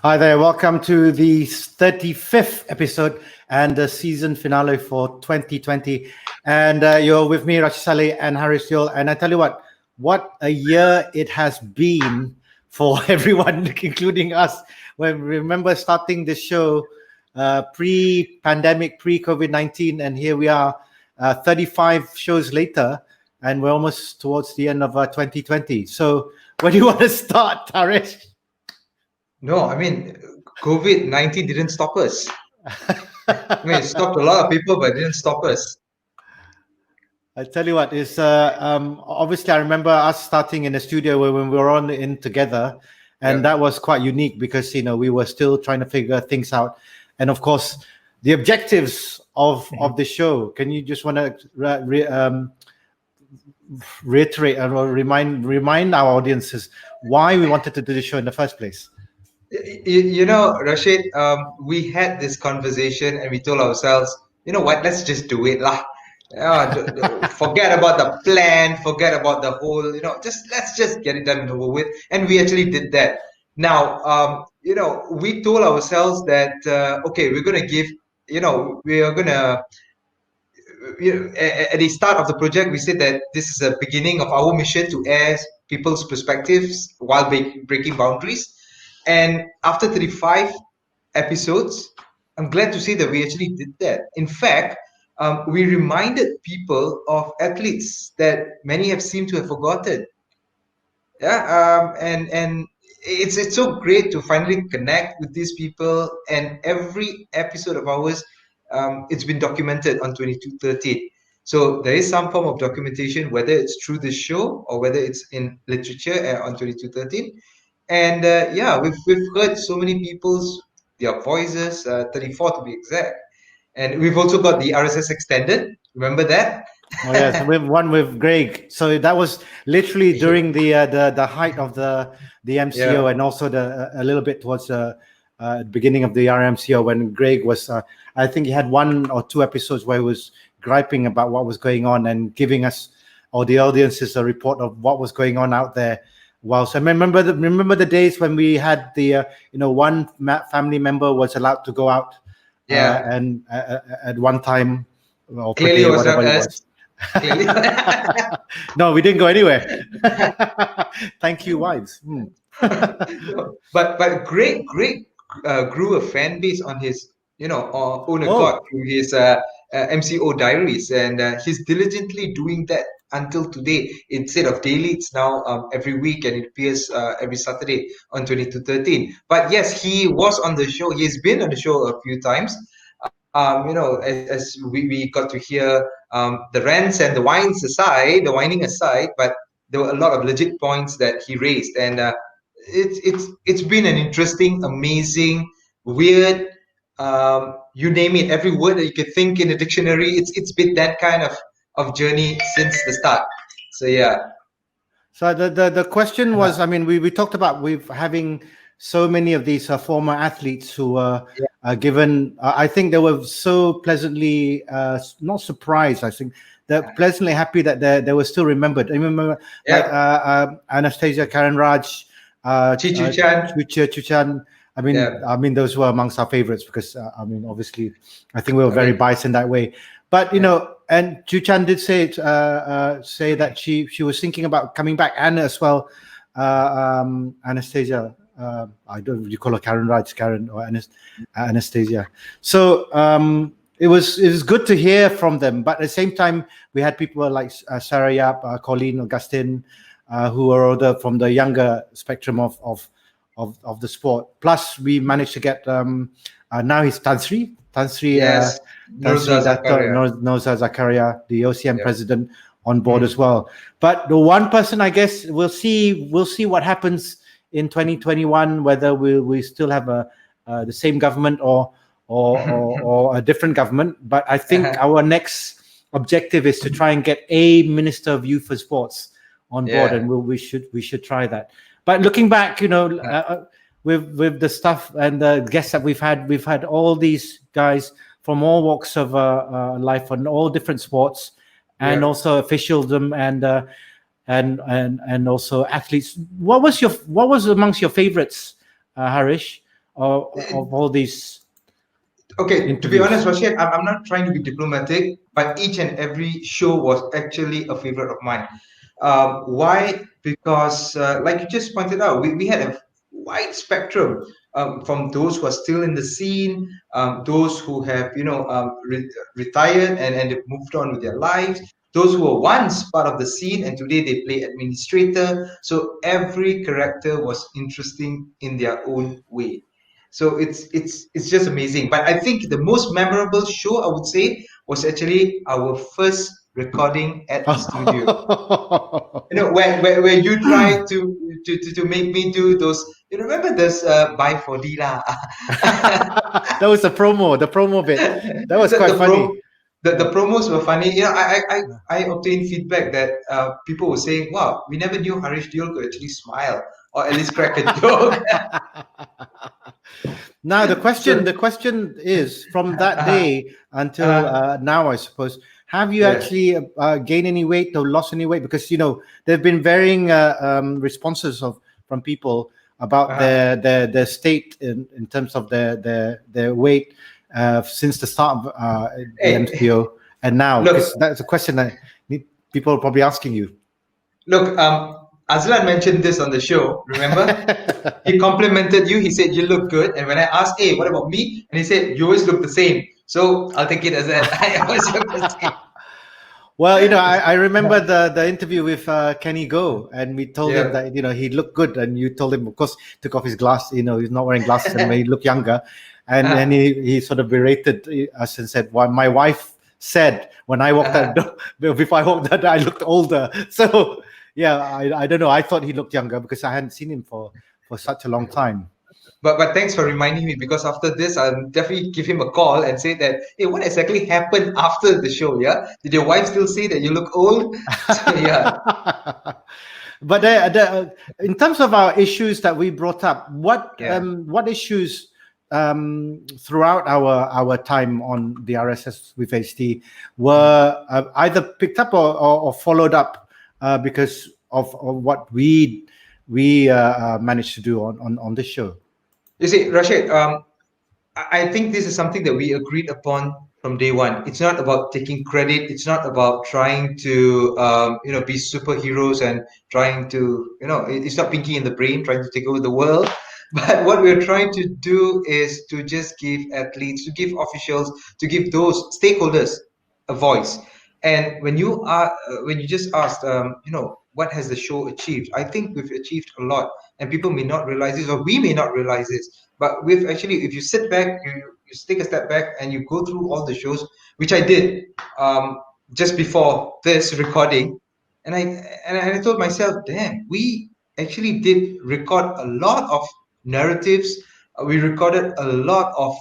Hi there, welcome to the 35th episode and the season finale for 2020. And you're with me, Rashid Salleh and Haresh Deol. And I tell you what a year it has been for everyone, including us. When we remember starting the show pre-pandemic, pre-COVID-19, and here we are 35 shows later, and we're almost towards the end of 2020. So where do you want to start, Haresh? No, I mean, COVID-19 didn't stop us. It stopped a lot of people, but it didn't stop us. I tell you what, is obviously I remember us starting in the studio when we were on in together, and that was quite unique because we were still trying to figure things out, and of course the objectives of the show. Can you just want to reiterate or remind our audiences why we wanted to do the show in the first place? Rashid, we had this conversation and we told ourselves, you know what, let's just do it lah. Forget about the plan, forget about the whole, let's just get it done and over with. And we actually did that. Now, we told ourselves that, okay, we're going to give, we are going to, at the start of the project, we said that this is the beginning of our mission to air people's perspectives while breaking boundaries. And after 35 episodes, I'm glad to say that we actually did that. In fact, we reminded people of athletes that many have seemed to have forgotten. And it's so great to finally connect with these people. And every episode of ours, it's been documented on 2213. So there is some form of documentation, whether it's through the show or whether it's in literature on 2213. And we've heard so many people's their voices, 34 to be exact. And we've also got the RSS extended. Remember that? Oh yes, we've one with Greg. So that was literally during the height of the MCO, and also a little bit towards the beginning of the RMCO when Greg was. I think he had 1 or 2 episodes where he was griping about what was going on and giving us or the audiences a report of what was going on out there. Wow! So I remember the days when we had the one family member was allowed to go out, and at one time, or clearly or whatever it was. No, we didn't go anywhere. Thank you, wives. But Greg grew a fan base on his own accord through his MCO diaries, and he's diligently doing that until today. Instead of daily, it's now every week, and it appears every Saturday on 2213. But yes, he was on the show. He's been on the show a few times. As we got to hear the rants and the whining aside, but there were a lot of legit points that he raised, and it's been an interesting, amazing, weird, you name it, every word that you could think in a dictionary. It's been that kind of journey since the start. So yeah. So the question was, I mean, we talked about having so many of these former athletes who were given. I think they were so pleasantly not surprised. I think they're pleasantly happy that they were still remembered. I remember like Anastasia, Karen Raj, Toucan. I mean, those were amongst our favorites because obviously, I think we were very biased in that way. But and Toucan did say that she was thinking about coming back, and as well, Anastasia. I don't. You call her Karen, right? Karen or Anastasia. So it was good to hear from them. But at the same time, we had people like Sarah Yap, Colleen, Augustine, who were from the younger spectrum of the sport. Plus, we managed to get now he's Tansri. Yes. Noza Zakaria, the OCM president, on board as well. But the one person, I guess, we'll see what happens in 2021, whether we still have the same government or a different government. But I think our next objective is to try and get a Minister of Youth and Sports on board, and we should try that. But looking back, with the stuff and the guests that we've had all these guys from all walks of life on all different sports, and also officialdom and also athletes. What was amongst your favorites, Harish, of all these? Okay, to be honest, Rashid, I'm not trying to be diplomatic, but each and every show was actually a favorite of mine. Why? Because, like you just pointed out, we had a wide spectrum, from those who are still in the scene, those who have, retired and they've moved on with their lives, those who were once part of the scene and today they play administrator. So every character was interesting in their own way. So it's just amazing. But I think the most memorable show I would say was actually our first recording at the studio. Where you try to make me do those. You remember this buy for Dila? That was the promo bit. That was quite funny. The promos were funny. I obtained feedback that people were saying, "Wow, we never knew Haresh Deol could actually smile or at least crack a joke." Now the question is, from that day until now, I suppose, have you actually gained any weight or lost any weight? Because there have been varying responses from people about their state in terms of their weight since the start of the MCO and now. Because that's a question that people are probably asking you. Look, Azlan mentioned this on the show, remember? He complimented you. He said, you look good. And when I asked, hey, what about me? And he said, you always look the same. So I'll take it as that. I always look the same. Well, I remember the interview with Kenny Go, and we told him that, he looked good. And you told him, of course, took off his glass, he's not wearing glasses and made he look younger. And then he sort of berated us and said, well, my wife said when I walked out, before I walked out, I looked older. So, yeah, I don't know. I thought he looked younger because I hadn't seen him for such a long time. But thanks for reminding me, because after this, I'll definitely give him a call and say that, hey, what exactly happened after the show? Yeah, did your wife still say that you look old? So, yeah. But in terms of our issues that we brought up, what issues throughout our time on the RSS with HT were either picked up or followed up because of what we managed to do on this show? You see, Rashid, I think this is something that we agreed upon from day one. It's not about taking credit. It's not about trying to, be superheroes and trying to, it's not Pinky in the Brain trying to take over the world. But what we're trying to do is to just give athletes, to give officials, to give those stakeholders a voice. And when you just asked, what has the show achieved? I think we've achieved a lot, and people may not realize this, or we may not realize this. But we've actually, if you sit back, you take a step back, and you go through all the shows, which I did just before this recording, and I told myself, damn, we actually did record a lot of narratives. We recorded a lot of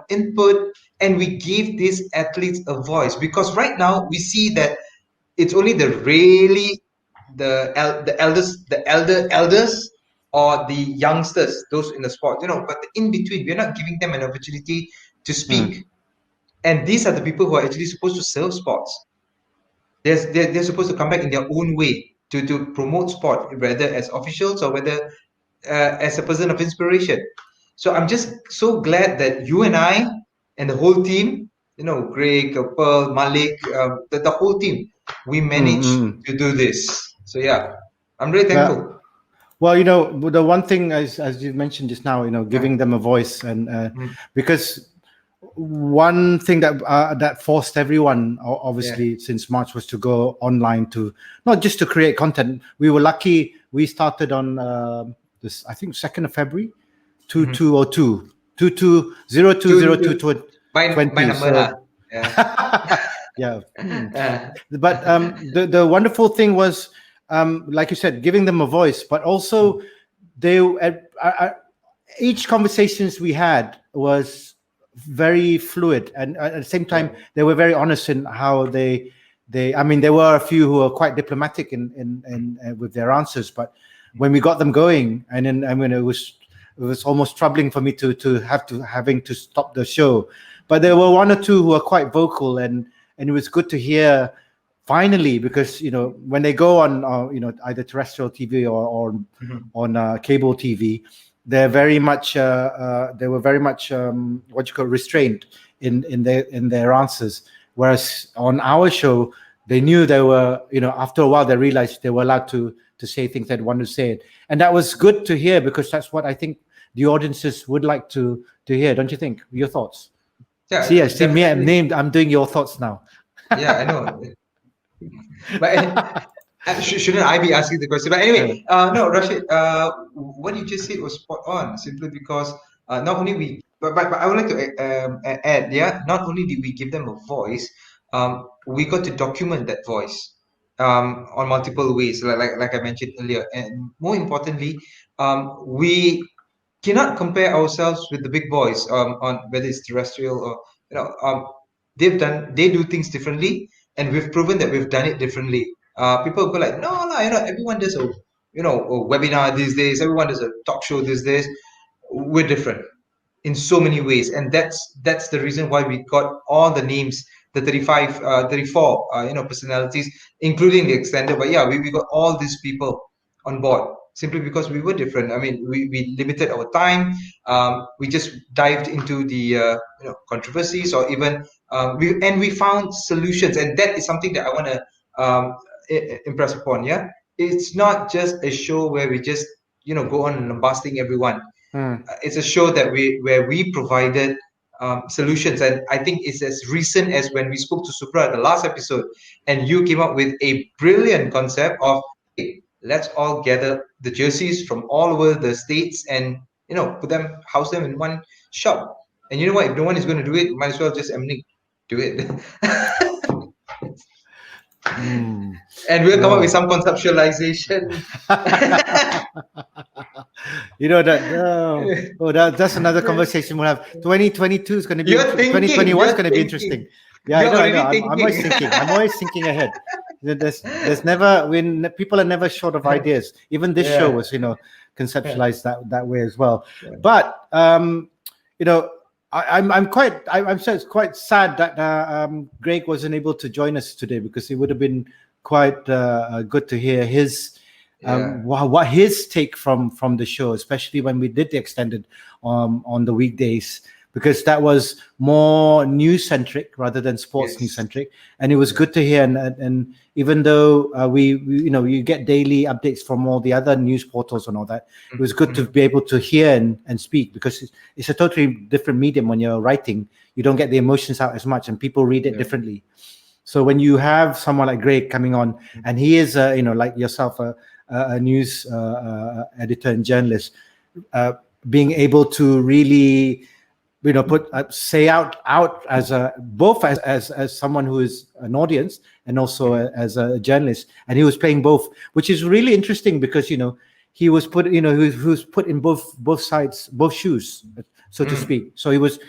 input, and we gave these athletes a voice, because right now we see that it's only the elders or the youngsters, those in the sport, but in between, we're not giving them an opportunity to speak. And these are the people who are actually supposed to serve sports. They're supposed to come back in their own way to promote sport, whether as officials or whether as a person of inspiration. So I'm just so glad that you and I and the whole team, Greg, Pearl, Malik, the whole team, we managed to do this. So yeah, I'm really thankful. Well, the one thing, as you mentioned just now, giving them a voice, and because one thing that forced everyone, obviously, since March, was to go online, to not just to create content. We were lucky. We started on this, I think, 2nd of February, 2202, 22020220. By number, yeah. But the wonderful thing was, like you said, giving them a voice, but also each conversations we had was very fluid, and at the same time they were very honest in how they I mean, there were a few who were quite diplomatic in with their answers, but when we got them going, and then it was almost troubling for me having to stop the show. But there were one or two who were quite vocal, and it was good to hear finally, because when they go on either terrestrial TV or on cable TV, they're very much they were very much what you call restrained in their answers. Whereas on our show, they knew they were, after a while they realized they were allowed to say things they'd want to say it, and that was good to hear, because that's what I think the audiences would like to hear. Don't you think? Your thoughts? Yeah, See, I see me. definitely. I'm doing your thoughts now. Yeah, I know. But shouldn't I be asking the question? But anyway, no, Rashid, what you just said was spot on. Simply because not only we, but I would like to add, yeah, not only did we give them a voice, we got to document that voice on multiple ways, like I mentioned earlier, and more importantly, we cannot compare ourselves with the big boys on whether it's terrestrial or they do things differently, and we've proven that we've done it differently. People go like, no, no, everyone does a webinar these days, everyone does a talk show these days. We're different in so many ways, and that's the reason why we got all the names, the 35 34 personalities, including the extended. But yeah, we got all these people on board simply because we were different. I mean, we limited our time. We just dived into the controversies, or even we found solutions, and that is something that I want to impress upon. Yeah, it's not just a show where we just go on lambasting everyone. It's a show that where we provided solutions, and I think it's as recent as when we spoke to Supra the last episode, and you came up with a brilliant concept of, hey, let's all gather the jerseys from all over the states and house them in one shop. And you know what? If no one is going to do it, might as well just Amnig do it. And we'll come up with some conceptualization. That's another conversation we'll have. 2022 is going to be. You're thinking, 2021 is going to be interesting. Yeah, You're I know. already I'm always thinking. I'm always thinking ahead. There's never when people are never short of ideas. Even this show was conceptualized that way as well. But I'm quite sad that Greg wasn't able to join us today, because it would have been quite good to hear his what his take from the show, especially when we did the extended on the weekdays, because that was more news centric rather than sports news centric, and it was good to hear. And even though we you get daily updates from all the other news portals and all that, it was good to be able to hear and speak, because it's a totally different medium. When you're writing, you don't get the emotions out as much, and people read it differently. So when you have someone like Greg coming on, and he is like yourself, a news editor and journalist, being able to really say out as both as someone who is an audience, and also as a journalist, and he was playing both, which is really interesting, because he was put he was put in both sides, both shoes, so to speak. So he was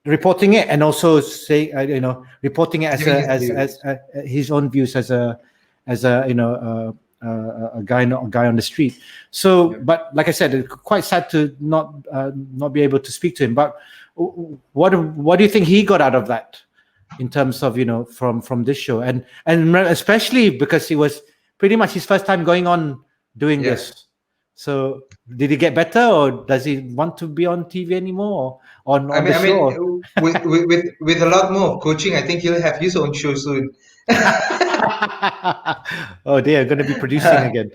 reporting it, and also reporting it as his own views as a guy on the street. So, but like I said, it's quite sad to not be able to speak to him. But what do you think he got out of that, in terms of from this show, and especially because it was pretty much his first time going on doing this? So did he get better, or does he want to be on TV anymore, or on the show? With a lot more coaching, I think he'll have his own show soon. Oh, they are going to be producing again.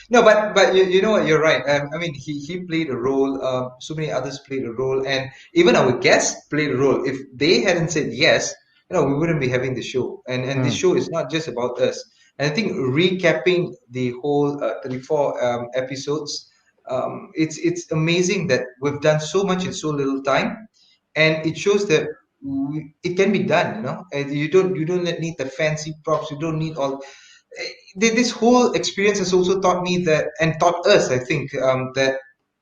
No, but you know what, you're right. I mean, he played a role. So many others played a role, and even our guests played a role. If they hadn't said yes, we wouldn't be having the show. And this show is not just about us. And I think recapping the whole 34 episodes, it's amazing that we've done so much in so little time, and it shows that it can be done. And you don't need the fancy props. You don't need all. This whole experience has also taught me that, and taught us, I think, that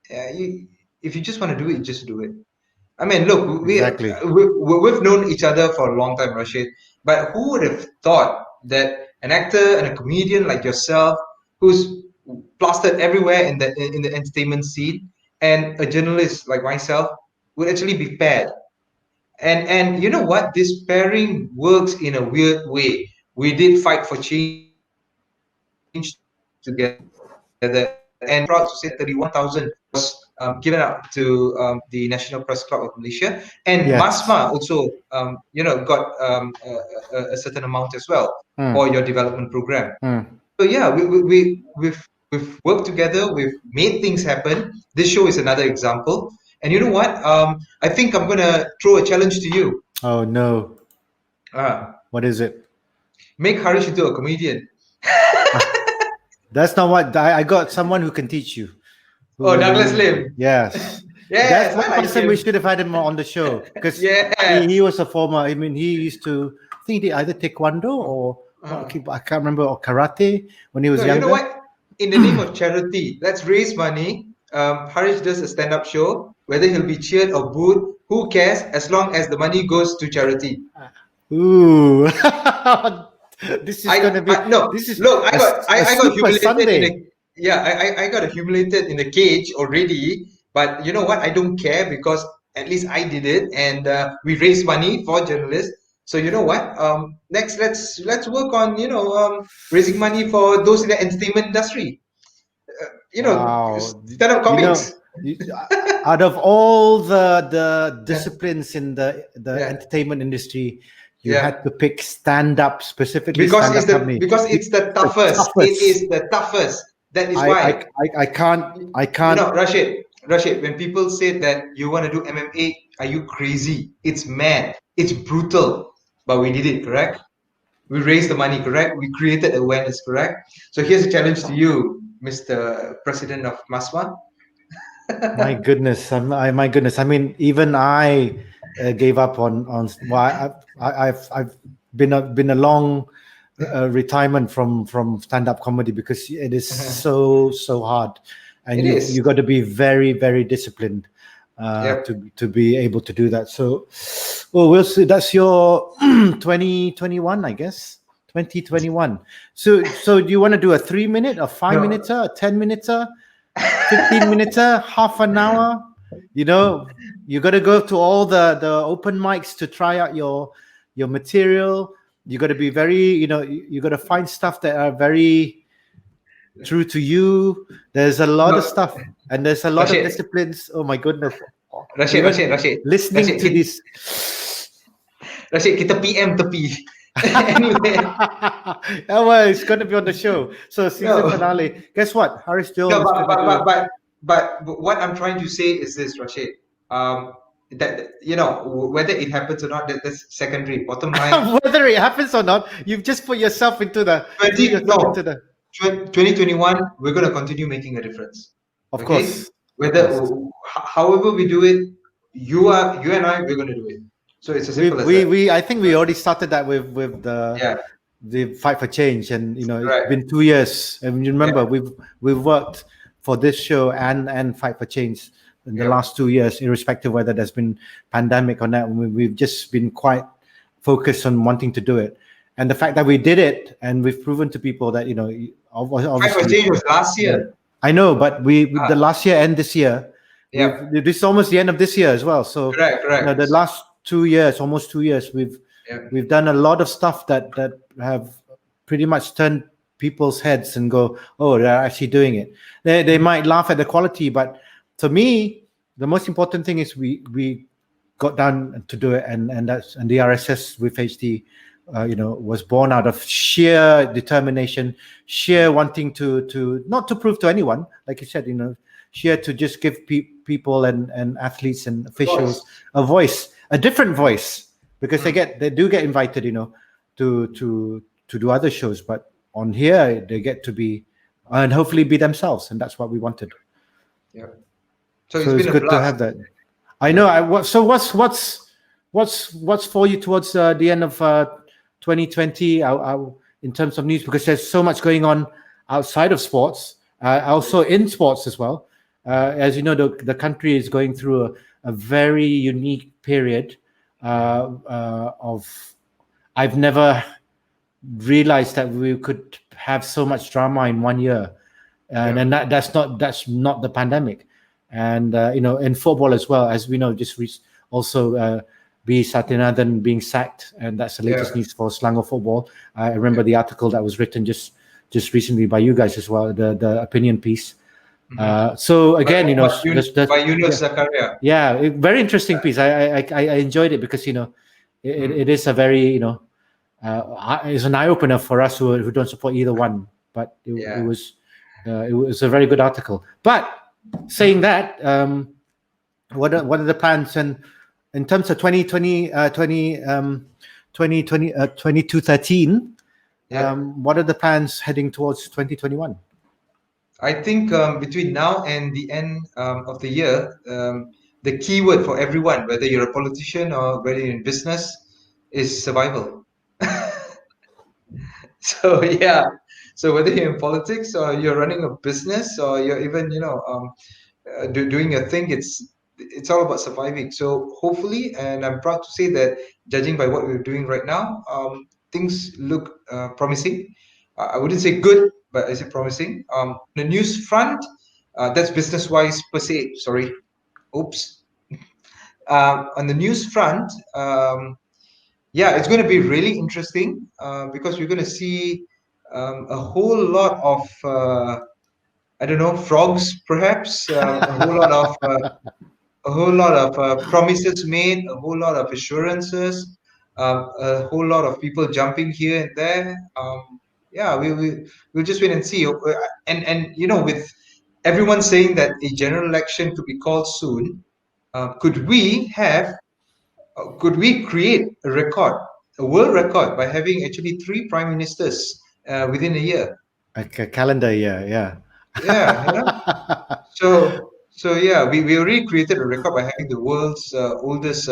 if you just want to do it, just do it. I mean, look, we've known each other for a long time, Rashid, but who would have thought that an actor and a comedian like yourself, who's plastered everywhere in the entertainment scene, and a journalist like myself, would actually be paired? And you know what? This pairing works in a weird way. We did fight for change together. We did and proud to say 31,000 was given out to the National Press Club of Malaysia, and MASMA also got a certain amount as well for your development program. So yeah, we've worked together, we've made things happen. This show is another example. And you know what? I think I'm gonna throw a challenge to you. Oh no. What is it? Make Haresh into a comedian. That's not what I got. Someone who can teach you. Douglas Lim. Yes. Yes, that's one person we should have had him on the show, because he was a former. I mean, he used to. I think he did either taekwondo or I can't remember, or karate when he was younger. You know what? In the name of charity, let's raise money. Haresh does a stand-up show. Whether he'll be cheered or booed, who cares? As long as the money goes to charity. Ooh. This is gonna be look. I got humiliated I got humiliated in the cage already, but you know what, I don't care, because at least I did it, and we raised money for journalists. So you know what, next let's work on raising money for those in the entertainment industry, stand-up comics. Out of all the disciplines in the entertainment industry, you had to pick stand-up specifically, because it's the toughest. It is the toughest. That is why I can't. Rashid, when people say that you want to do MMA, are you crazy? It's mad. It's brutal. But we did it, correct? We raised the money, correct? We created awareness, correct? So here's a challenge to you, Mr. President of MASMA. My goodness. My goodness. I mean, even I gave up on. Well, I've been a long retirement from stand-up comedy, because it is so hard, and you got to be very, very disciplined to be able to do that. So we'll see. That's your 2021, I guess. 2021. So do you want to do a 3-minute, a 5-minute, a 10-minute, 15-minute, half an hour? You got to go to all the open mics to try out your material. You got to be very, you got to find stuff that are very true to you. There's a lot of stuff, and there's a lot of disciplines. Oh my goodness. Rashid. Listening to this. Rashid, kita PM tepi. Anyway. Well, it's going to be on the show. So season finale. Guess what? Haresh Deol. But what I'm trying to say is this, Rashid. That whether it happens or not, that's secondary. Bottom line, whether it happens or not, you've just put yourself into the 2021. We're going to continue making a difference. Of course. However we do it, you and I, we're going to do it. So it's as simple as that. I think we already started that with the fight for change, and it's been 2 years, and you remember we've worked for this show and fight for change in the last 2 years, irrespective whether there's been pandemic or not. We've just been quite focused on wanting to do it, and the fact that we did it, and we've proven to people that obviously fight for change was last year. I know, but the last year and this year, this is almost the end of this year as well. So correct. The last 2 years, almost 2 years, we've done a lot of stuff that have pretty much turned people's heads and go, oh, they're actually doing it. They might laugh at the quality, but to me, the most important thing is we got down to do it, and the RSS with HD, was born out of sheer determination, sheer wanting to not to prove to anyone, like you said, sheer to just give people and athletes and officials a voice, a different voice, because they do get invited, to do other shows, but on here they get to be and hopefully be themselves, and that's what we wanted. Yeah. So it's good to have that. I know. So what's for you towards the end of 2020 in terms of news? Because there's so much going on outside of sports, also in sports as well. As you know, the country is going through a very unique period of. I've never realized that we could have so much drama in 1 year, and that's not the pandemic. And in football as well, as we know, also B. Satyanathan being sacked, and that's the latest news for Selangor football. I remember the article that was written just recently by you guys as well, the opinion piece. So again, by Yunus Zakaria. Yeah, very interesting piece. I enjoyed it because it is a very it's an eye opener for us who don't support either one. But it was a very good article. But saying that, what are the plans and in terms of 2020, 2213? What are the plans heading towards 2021? I think between now and the end of the year, the key word for everyone, whether you're a politician or whether you're in business, is survival. So yeah, so whether you're in politics or you're running a business or you're even doing a thing, it's all about surviving. So hopefully, and I'm proud to say that judging by what we're doing right now, things look promising. I wouldn't say good, but I say promising. The news front, that's business wise per se. Sorry, oops. On the news front, yeah, it's going to be really interesting because we're going to see a whole lot of I don't know, frogs perhaps, a whole lot of promises made, a whole lot of assurances, a whole lot of people jumping here and there. Yeah, we'll just wait and see. And with everyone saying that a general election could be called soon, could we create a record, a world record, by having actually 3 prime ministers within a year? Like a calendar year, yeah. Yeah. So yeah, we already created a record by having the world's oldest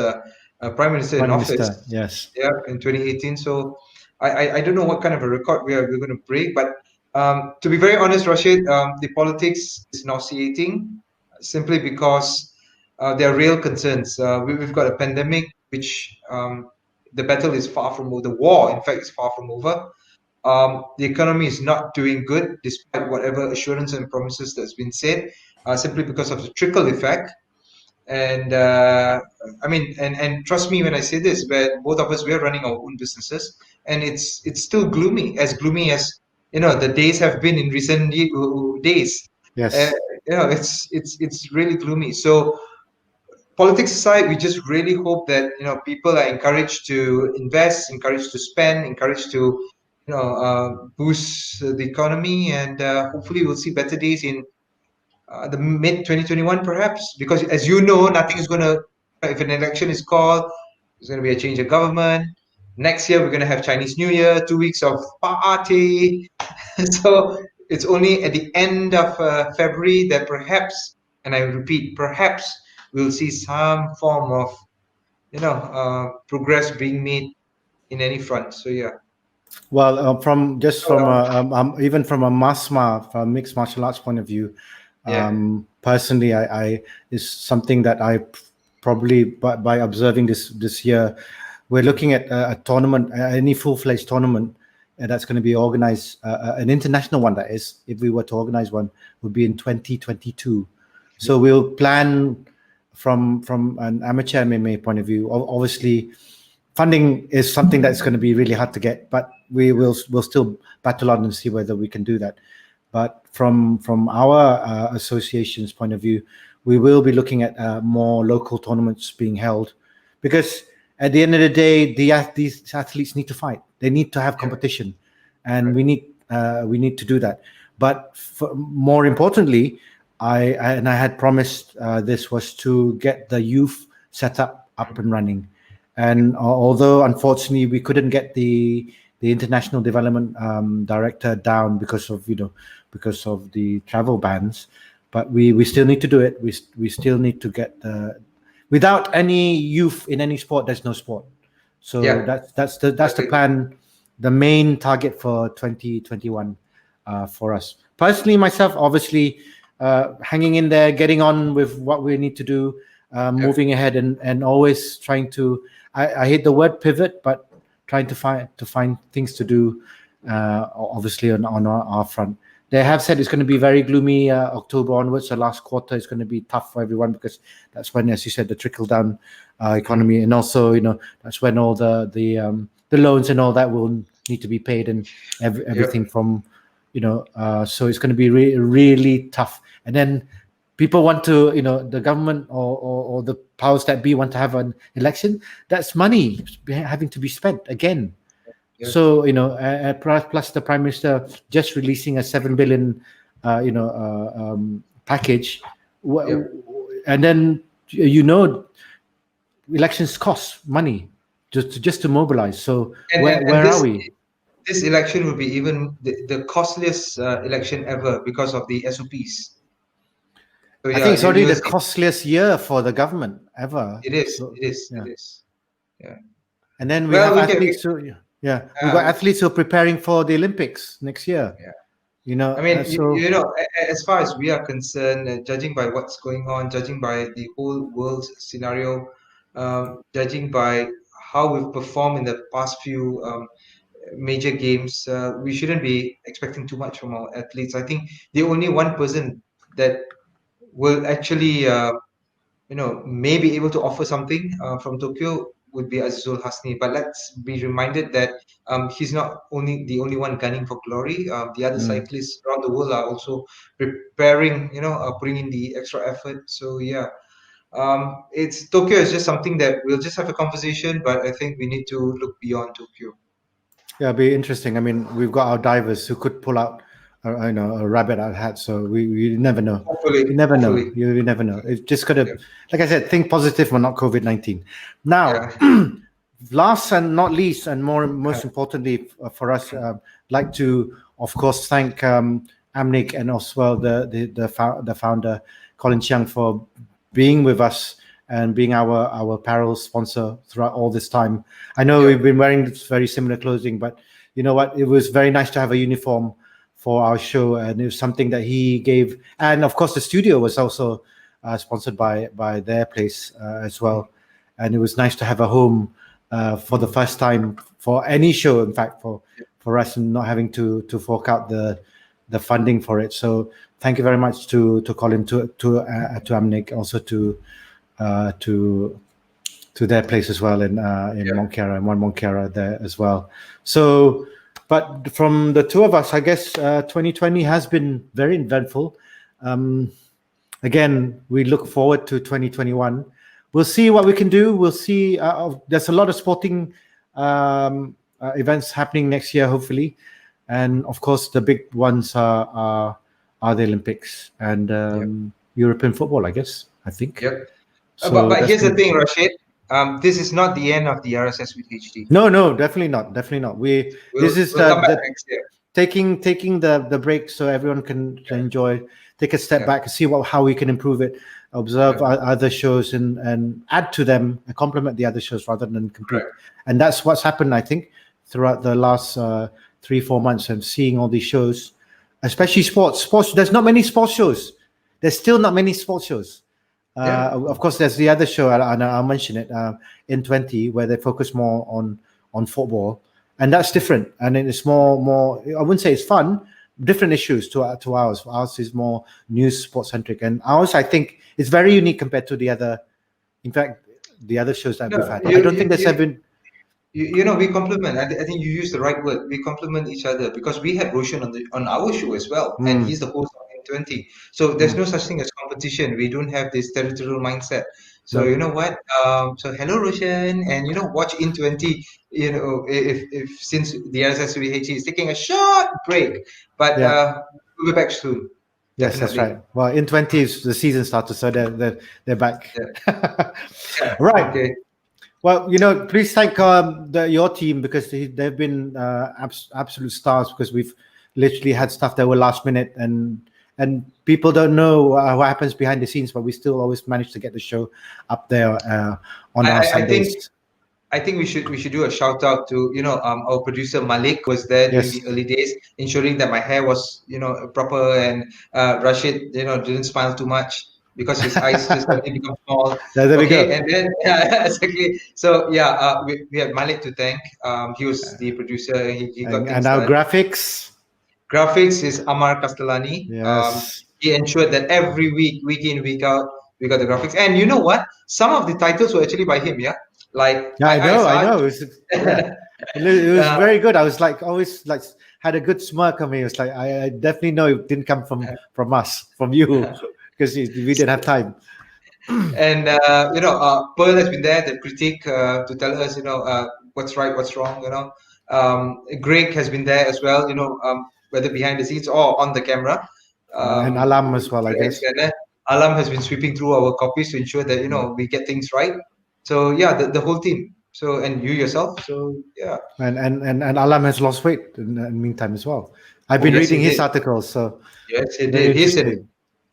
prime minister in office. Yes. Yeah, in 2018. So I don't know what kind of a record we're going to break, but to be very honest, Rashid, the politics is nauseating simply because there are real concerns. We've got a pandemic, which the battle is far from over. The war, in fact, is far from over. The economy is not doing good despite whatever assurance and promises that's been said, simply because of the trickle effect. And I mean, and trust me when I say this, but both of us, we are running our own businesses, and it's still gloomy as the days have been in recent days. Yes. It's really gloomy. So politics aside, we just really hope that people are encouraged to invest, encouraged to spend, encouraged to boost the economy, and hopefully we'll see better days in the mid 2021 perhaps, because as you know, nothing is going to, if an election is called, there's going to be a change of government. Next year we're going to have Chinese New Year, 2 weeks of party. So it's only at the end of February that perhaps, and I repeat, perhaps we'll see some form of progress being made in any front. So yeah. Well, even from a mixed martial arts point of view, personally, I is something that I probably by observing this year, we're looking at a tournament, any full-fledged tournament that's going to be organized, an international one, that is, if we were to organize one, would be in 2022. So we'll plan from an amateur MMA point of view. Obviously, funding is something that's going to be really hard to get, but we'll still battle on and see whether we can do that. But from our association's point of view, we will be looking at more local tournaments being held, because at the end of the day, these athletes need to fight. They need to have competition, and we need to do that. But more importantly, I had promised this was to get the youth set up and running. And although unfortunately we couldn't get the international development director down because of the travel bans, but we still need to do it. We still need to get without any youth in any sport, there's no sport. So that's the plan, the main target for 2021 for us. Personally, myself, obviously, hanging in there, getting on with what we need to do, moving ahead, and always trying to. I hate the word pivot, but trying to find things to do. Obviously, on our front, they have said it's going to be very gloomy. October onwards, the last quarter is going to be tough for everyone, because that's when, as you said, the trickle down economy, and also that's when all the loans and all that will need to be paid, and everything from So it's going to be really tough. And then people want to, the government or the powers that be want to have an election. That's money having to be spent again. Yes. So plus the Prime Minister just releasing a 7 billion, package, and then elections cost money just to mobilize. So where are we? This election will be even the costliest election ever because of the SOPs. So, I think it's already the costliest year for the government ever. It is. So, it is. Yeah. And then we have athletes we've got athletes who are preparing for the Olympics next year. Yeah. I mean, as far as we are concerned, judging by what's going on, judging by the whole world scenario, judging by how we've performed in the past few major games, we shouldn't be expecting too much from our athletes. I think the only one person that will actually, may be able to offer something from Tokyo would be Azizul Hasni. But let's be reminded that he's not the only one gunning for glory. The other cyclists around the world are also preparing, putting in the extra effort. So it's Tokyo is just something that we'll just have a conversation, but I think we need to look beyond Tokyo. Yeah, it'll be interesting. I mean, we've got our divers who could pull out a rabbit out of hat, so we never know. Hopefully, you never know. You never know. It's just gotta, like I said, think positive, but not COVID-19. Now, last and not least, and most importantly for us, like to, of course, thank Amnig and as well the founder Colin Chiang for being with us and being our apparel sponsor throughout all this time. I know we've been wearing very similar clothing, but you know what? It was very nice to have a uniform for our show, and it was something that he gave. And of course, the studio was also sponsored by their place as well. And it was nice to have a home for the first time for any show. In fact, for us, and not having to fork out the funding for it. So thank you very much to Colin, to Amnig, also to their place as well in Monkera, and One Monkera there as well. So. But from the two of us, I guess 2020 has been very eventful. Again, we look forward to 2021. We'll see what we can do. We'll see. There's a lot of sporting events happening next year, hopefully. And of course, the big ones are the Olympics and European football, I guess, I think. Yep. So but here's the thing, Rashid. This is not the end of the RSS with HD. No, definitely not. This is taking the break so everyone can enjoy, take a step back and see how we can improve it, observe other shows and add to them and complement the other shows rather than compete. Right. And that's what's happened, I think, throughout the last 3-4 months, and seeing all these shows, especially sports. There's not many sports shows. There's still not many sports shows. Of course, there's the other show, and I'll mention it, in 20, where they focus more on football, and that's different. And it's more. I wouldn't say it's fun. Different issues to ours. Ours is more news, sports centric, and ours, I think, is very unique compared to the other. In fact, the other shows that we've had. I don't think there's ever. We complement. I think you use the right word. We complement each other, because we had Roshan on our show as well, and he's the host of M20. So there's no such thing as competition. We don't have this territorial mindset. So you know what? So hello Roshan, and watch in 20. If since the RSSVHE is taking a short break, but we'll be back soon. Yes, definitely. That's right. Well, in 20 is the season started, so they're back. Right. Okay. Well, please thank your team, because they've been absolute stars, because we've literally had stuff that were last minute, and people don't know what happens behind the scenes, but we still always manage to get the show up there on our Sundays. I think we should do a shout out to our producer Malik was there during the early days, ensuring that my hair was proper, and Rashid didn't smile too much, because his eyes just suddenly become small. There we go. And then exactly. So we had Malik to thank. He was the producer. He got and our graphics. Graphics is Amar Castellani. Yes. He ensured that every week in, week out, we got the graphics. And you know what? Some of the titles were actually by him. Yeah. Like I know. It was very good. I was like always like had a good smirk on me. It was like I definitely know it didn't come from us, from you, because we didn't have time. And Pearl has been there, the critique, to tell us, what's right, what's wrong. Greg has been there as well. Whether behind the scenes or on the camera. And Alam as well, I guess. Alam has been sweeping through our copies to ensure that we get things right. So yeah, the whole team. So, and you yourself. So yeah. And Alam has lost weight in the meantime as well. I've been reading his articles. So yes, he did. He said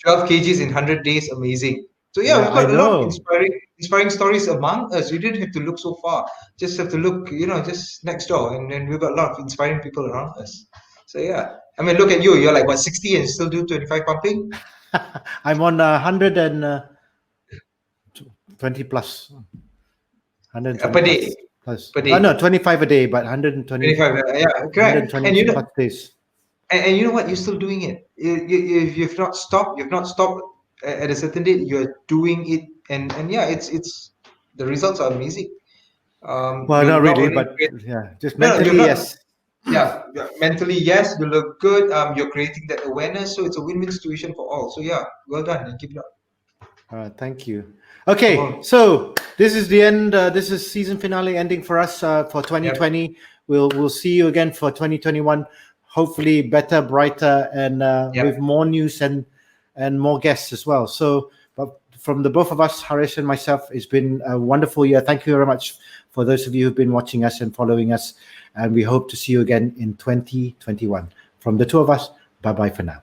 12 kgs in 100 days, amazing. So yeah, we've got a lot of inspiring stories among us. You didn't have to look so far. Just have to look, just next door, and then we've got a lot of inspiring people around us. So yeah, I mean, look at you. You're like what, 60 and still do 25 pumping? I'm on 120 plus. 120 per day. Plus. Per day. Oh, no, 25 a day, but 120. 25, yeah, correct. And days. And you know what? You're still doing it. You've not stopped. You've not stopped at a certain date. You're doing it, and yeah, it's the results are amazing. Well, not really, but yeah, just mentally, yes. Yeah, mentally, yes. You look good. You're creating that awareness, so it's a win-win situation for all. So yeah, well done, and keep it up. All right, thank you. Okay, so this is the end. This is season finale ending for us for 2020. Yep. We'll see you again for 2021. Hopefully better, brighter, and with more news and more guests as well. So, but from the both of us, Haresh and myself, it's been a wonderful year. Thank you very much for those of you who've been watching us and following us. And we hope to see you again in 2021. From the two of us, bye-bye for now.